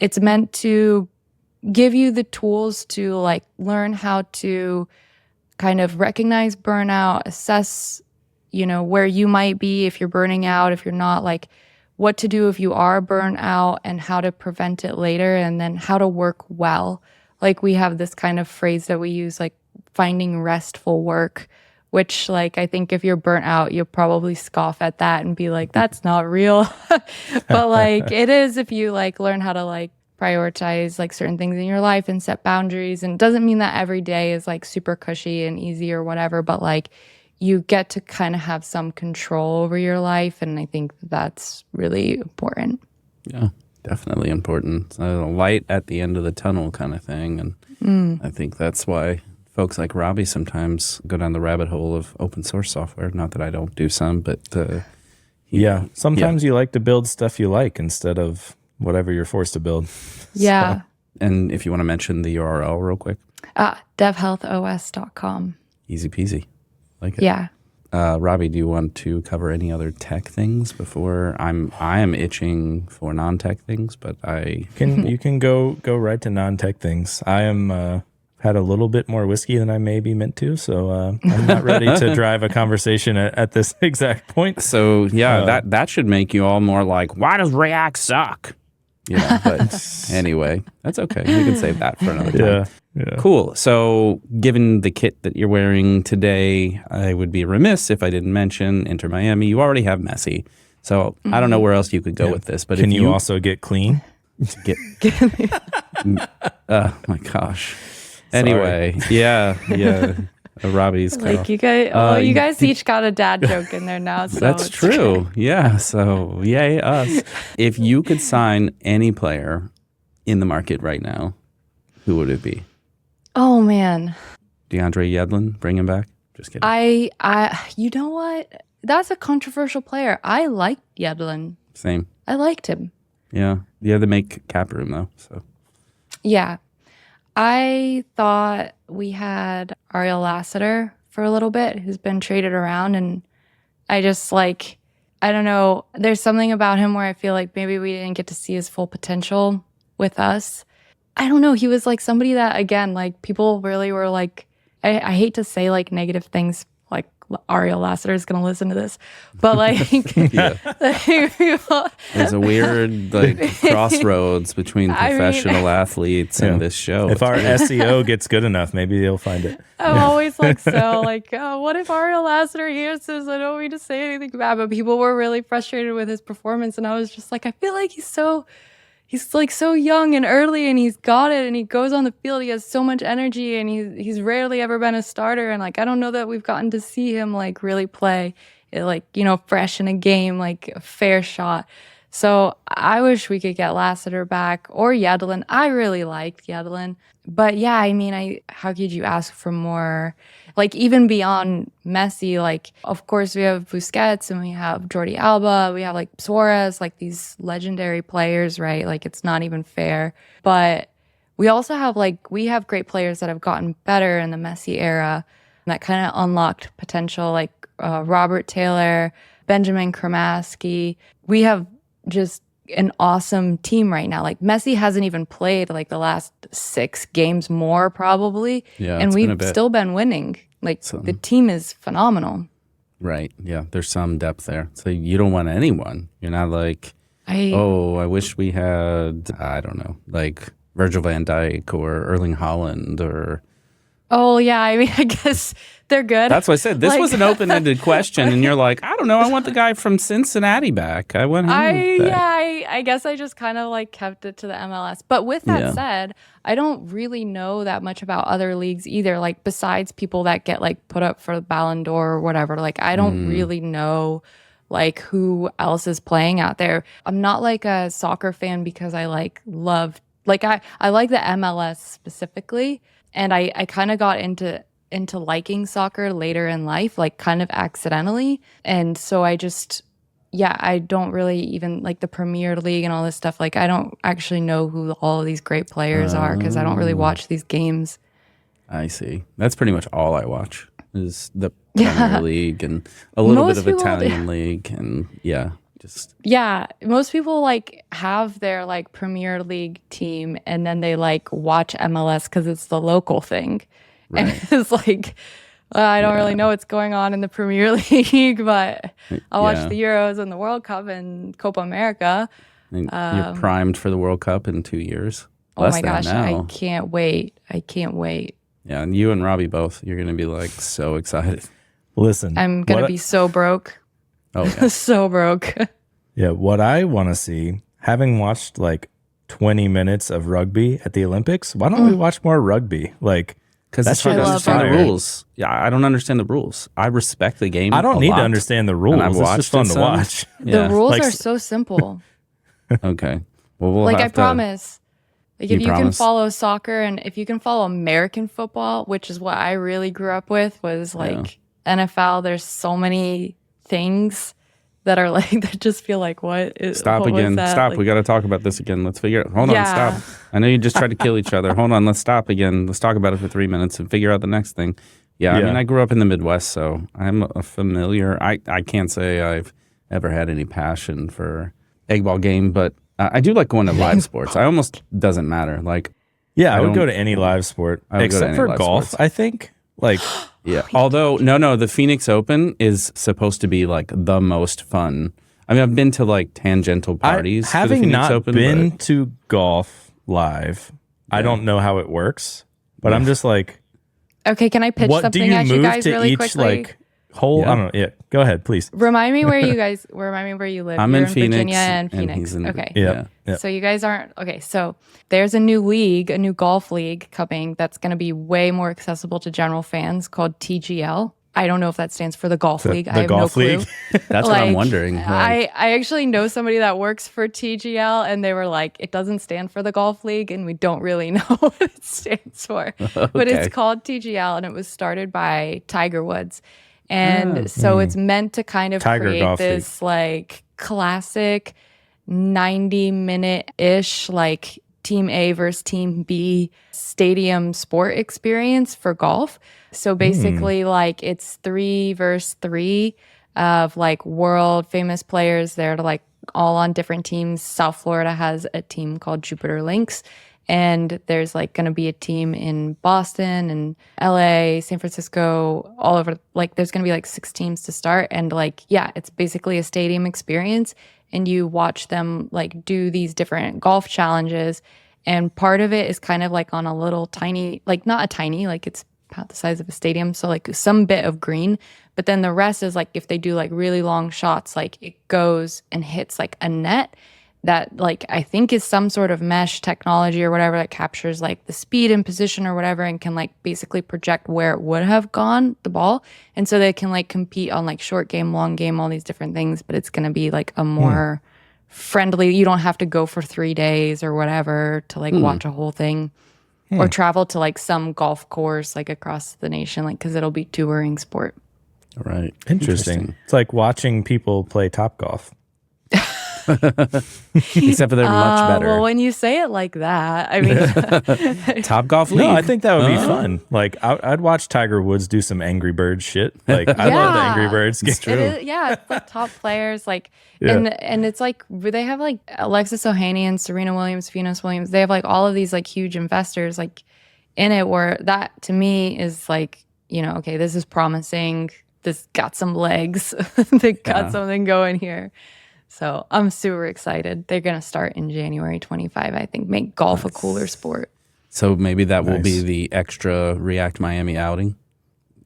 it's meant to give you the tools to like learn how to kind of recognize burnout, assess, where you might be if you're burning out, if you're not, like what to do if you are burnt out and how to prevent it later, and then how to work well. Like we have this kind of phrase that we use, like finding restful work, which like I think if you're burnt out, you'll probably scoff at that and be like, that's not real. But like it is if you like learn how to like prioritize like certain things in your life and set boundaries. And it doesn't mean that every day is like super cushy and easy or whatever, but like you get to kind of have some control over your life. And I think that's really important. Yeah, definitely important. It's a light at the end of the tunnel kind of thing. And I think that's why folks like Robbie sometimes go down the rabbit hole of open source software. Not that I don't do some, but sometimes you like to build stuff you like instead of whatever you're forced to build. Yeah. So, and if you want to mention the URL real quick. devhealthos.com. Easy peasy. Like it. Yeah. Robbie, do you want to cover any other tech things before I am itching for non-tech things, but you can go right to non-tech things. had a little bit more whiskey than I maybe meant to. So I'm not ready to drive a conversation at this exact point. So yeah, that should make you all more like, why does React suck? But anyway, that's okay. We can save that for another time. Yeah. Cool. So given the kit that you're wearing today, I would be remiss if I didn't mention Inter Miami. You already have Messi. So I don't know where else you could go with this. But can if you also get clean? Oh my gosh. Anyway, yeah. Robbie's Like you guys each got a dad joke in there now. So that's true. Okay. Yeah. So yay us. If you could sign any player in the market right now, who would it be? Oh man. DeAndre Yedlin, bring him back. Just kidding. You know what? That's a controversial player. I liked Yedlin. Same. I liked him. Yeah. You had to make cap room though. So. Yeah. I thought we had Ariel Lassiter for a little bit, who's been traded around, and I just I don't know, there's something about him where I feel like maybe we didn't get to see his full potential with us. I don't know, he was like somebody that, again, like people really were like, I hate to say like negative things, like Ariel Lassiter is going to listen to this, but like there's a weird like crossroads between professional athletes and this show. If our SEO gets good enough, maybe they'll find it. I'm always like, what if Ariel Lassiter hears this? I don't mean to say anything bad, but people were really frustrated with his performance, and I was just like, I feel like he's like so young and early, and he's got it, and he goes on the field, he has so much energy, and he's rarely ever been a starter, and like I don't know that we've gotten to see him like really play it, like, you know, fresh in a game, like a fair shot. So I wish we could get Lassiter back or Yedlin. I really liked Yedlin. But yeah, I mean, how could you ask for more? Like even beyond Messi, like of course we have Busquets and we have Jordi Alba, we have like Suarez, like these legendary players, right? Like it's not even fair. But we also have we have great players that have gotten better in the Messi era that kind of unlocked potential, like Robert Taylor, Benjamin Kramaski. We have just an awesome team right now. Like Messi hasn't even played like the last 6 games more probably. Yeah, and we've still been winning. Like the team is phenomenal. Right. Yeah. There's some depth there. So you don't want anyone. You're not like, I wish we had, I don't know, like Virgil van Dijk or Erling Haaland or. Oh, yeah. I mean, I guess they're good. That's what I said. This was an open-ended question, and you're like, I don't know. I want the guy from Cincinnati back. I want him back. I guess I just kind of like kept it to the MLS. But with that said, I don't really know that much about other leagues either. Like besides people that get like put up for the Ballon d'Or or whatever. Like I don't really know like who else is playing out there. I'm not like a soccer fan because I I like the MLS specifically. And I kind of got into liking soccer later in life, like kind of accidentally. And so I don't really even like the Premier League and all this stuff. Like I don't actually know who all of these great players are because I don't really watch these games. I see. That's pretty much all I watch is the Premier League and a little bit of Italian League and most people like have their like Premier League team and then they like watch MLS because it's the local thing. Right. And it's like, I don't really know what's going on in the Premier League, but I'll watch the Euros and the World Cup and Copa America. And you're primed for the World Cup in 2 years. Oh my gosh, I can't wait. Yeah, and you and Robbie both, you're going to be like so excited. Listen. I'm going to be so broke. Oh, yeah. So broke. Yeah, what I want to see, having watched like 20 minutes of rugby at the Olympics, why don't we watch more rugby? Like, because it's hard to understand the rules. Yeah, I don't understand the rules. I respect the game. I don't need to understand the rules. It's just fun to watch. The rules are so simple. Okay. Well, we'll have I promise. Like if you can follow soccer and if you can follow American football, which is what I really grew up with, was like NFL. There's so many things that are like that just feel like stop what again. Stop. Like, we got to talk about this again. Let's figure it. Hold on. Stop. I know you just tried to kill each other. Hold on. Let's stop again. Let's talk about it for 3 minutes and figure out the next thing. Yeah. I mean, I grew up in the Midwest, so I'm a familiar. I can't say I've ever had any passion for egg ball game, but I do like going to live sports. I almost doesn't matter. Like Yeah, I would go to any live sport except for golf, I think. Like, yeah. Although, no, the Phoenix Open is supposed to be like the most fun. I mean, I've been to like tangential parties. Having not been to golf live, I don't know how it works, but I'm just like, okay, can I pitch something at you guys really quickly? Like, whole, I don't know. Yeah, go ahead, please. Remind me where you live. I'm You're in Phoenix, Virginia and Phoenix. And he's in, okay. Yeah. So you guys aren't, okay. So there's a new golf league coming that's going to be way more accessible to general fans called TGL. I don't know if that stands for the golf league. I have no clue. That's what I'm wondering. I actually know somebody that works for TGL, and they were like, it doesn't stand for the golf league, and we don't really know what it stands for. Okay. But it's called TGL, and it was started by Tiger Woods. And so it's meant to kind of create this like classic 90-minute-ish like Team A versus Team B stadium sport experience for golf. So basically, like, it's 3 versus 3 of like world famous players. They're like all on different teams. South Florida has a team called Jupiter Lynx. And there's like going to be a team in Boston and LA, San Francisco, all over. Like, there's going to be like 6 teams to start. And like, yeah, it's basically a stadium experience. And you watch them like do these different golf challenges. And part of it is kind of like on a little tiny, like not a tiny, like it's about the size of a stadium. So like some bit of green. But then the rest is like if they do like really long shots, like it goes and hits like a net that like I think is some sort of mesh technology or whatever that captures like the speed and position or whatever and can like basically project where it would have gone, the ball. And so they can like compete on like short game, long game, all these different things, but it's going to be like a more friendly, you don't have to go for 3 days or whatever to like watch a whole thing or travel to like some golf course like across the nation, like because it'll be touring sport. Right. Interesting. It's like watching people play Topgolf. Except for they're much better. Well, when you say it like that, I mean, Topgolf League. No, I think that would be fun. Like, I'd watch Tiger Woods do some Angry Birds shit. Like, I love the Angry Birds game. It's true. It's like top players, like, and it's like they have like Alexis Ohanian, Serena Williams, Venus Williams. They have like all of these like huge investors like in it. Where that to me is like, you know, okay, this is promising. This got some legs. They got something going here. So I'm super excited. They're going to start in January 25, I think. Make golf a cooler sport. So maybe that will be the extra React Miami outing.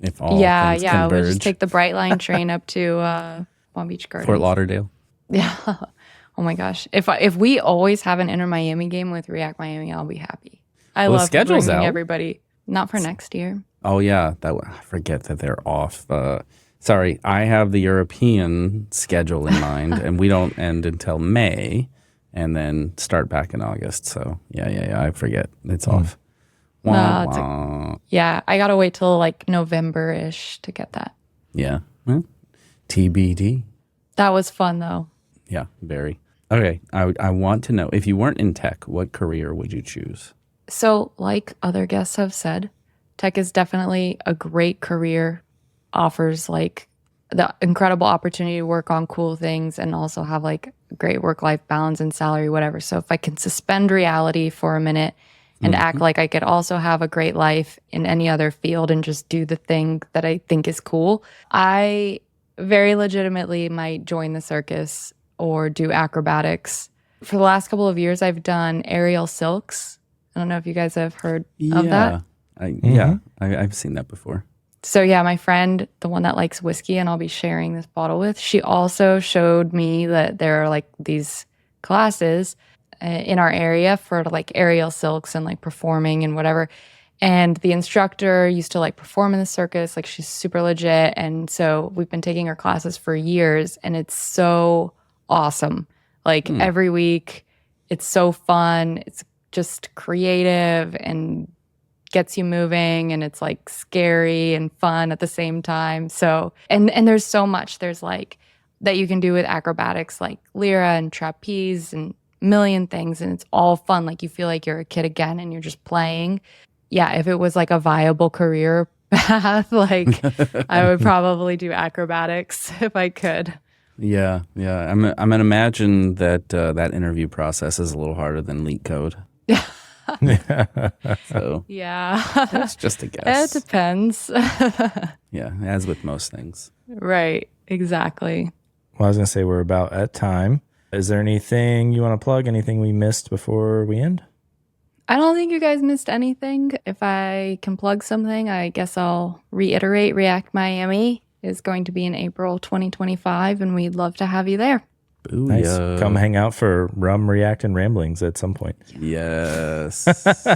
If all things converge. We'll just take the Brightline train up to Palm Beach Gardens. Fort Lauderdale. Yeah. Oh my gosh. If we always have an Inter Miami game with React Miami, I'll be happy. I love bringing everybody. Not for next year. Oh yeah, I forget that they're off. Sorry, I have the European schedule in mind, and we don't end until May, and then start back in August. So yeah, I forget it's off. I gotta wait till like November-ish to get that. Yeah, TBD. That was fun though. Yeah, very. Okay, I want to know, if you weren't in tech, what career would you choose? So, like other guests have said, tech is definitely a great career. Offers like the incredible opportunity to work on cool things and also have like great work-life balance and salary, whatever. So if I can suspend reality for a minute and act like I could also have a great life in any other field and just do the thing that I think is cool, I very legitimately might join the circus or do acrobatics. For the last couple of years, I've done aerial silks. I don't know if you guys have heard of that. I've seen that before. So yeah, my friend, the one that likes whiskey and I'll be sharing this bottle with, she also showed me that there are like these classes in our area for like aerial silks and like performing and whatever. And the instructor used to like perform in the circus. Like she's super legit. And so we've been taking her classes for years and it's so awesome. Like every week, it's so fun. It's just creative and gets you moving, and it's like scary and fun at the same time. So, and there's so much. There's like that you can do with acrobatics, like lyra and trapeze and a million things, and it's all fun. Like you feel like you're a kid again and you're just playing. Yeah, if it was like a viable career path, like I would probably do acrobatics if I could. Yeah. I'm gonna imagine that that interview process is a little harder than LeetCode. So Yeah. it's just a It guess. depends. Yeah, as with most things. Right. Exactly. Well, I was going to say we're about at time. Is there anything you want to plug? Anything we missed before we end? I don't think you guys missed anything. If I can plug something, I guess I'll reiterate React Miami is going to be in April 2025, and we'd love to have you there. Nice. Booyah. Come hang out for Rum, React, and Ramblings at some point. Yes.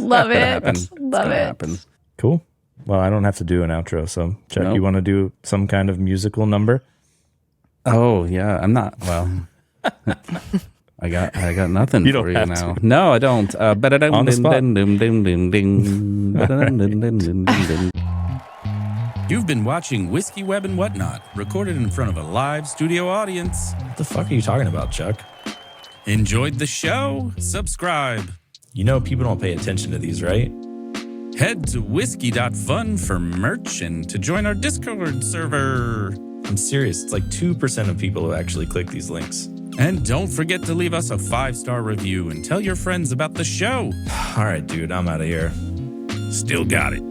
Love it. Happen. It's Love gonna it. happen. Cool. Well, I don't have to do an outro, so Chuck, Nope. you want to do some kind of musical number? Oh yeah, I'm not. Well, I got nothing You for don't you have now. to. No, I don't. On the spot. You've been watching Whiskey, Web, and Whatnot, recorded in front of a live studio audience. What the fuck are you talking about, Chuck? Enjoyed the show? Subscribe. You know people don't pay attention to these, right? Head to Whiskey.fund for merch and to join our Discord server. I'm serious. It's like 2% of people who actually click these links. And don't forget to leave us a 5-star review and tell your friends about the show. All right, dude, I'm out of here. Still got it.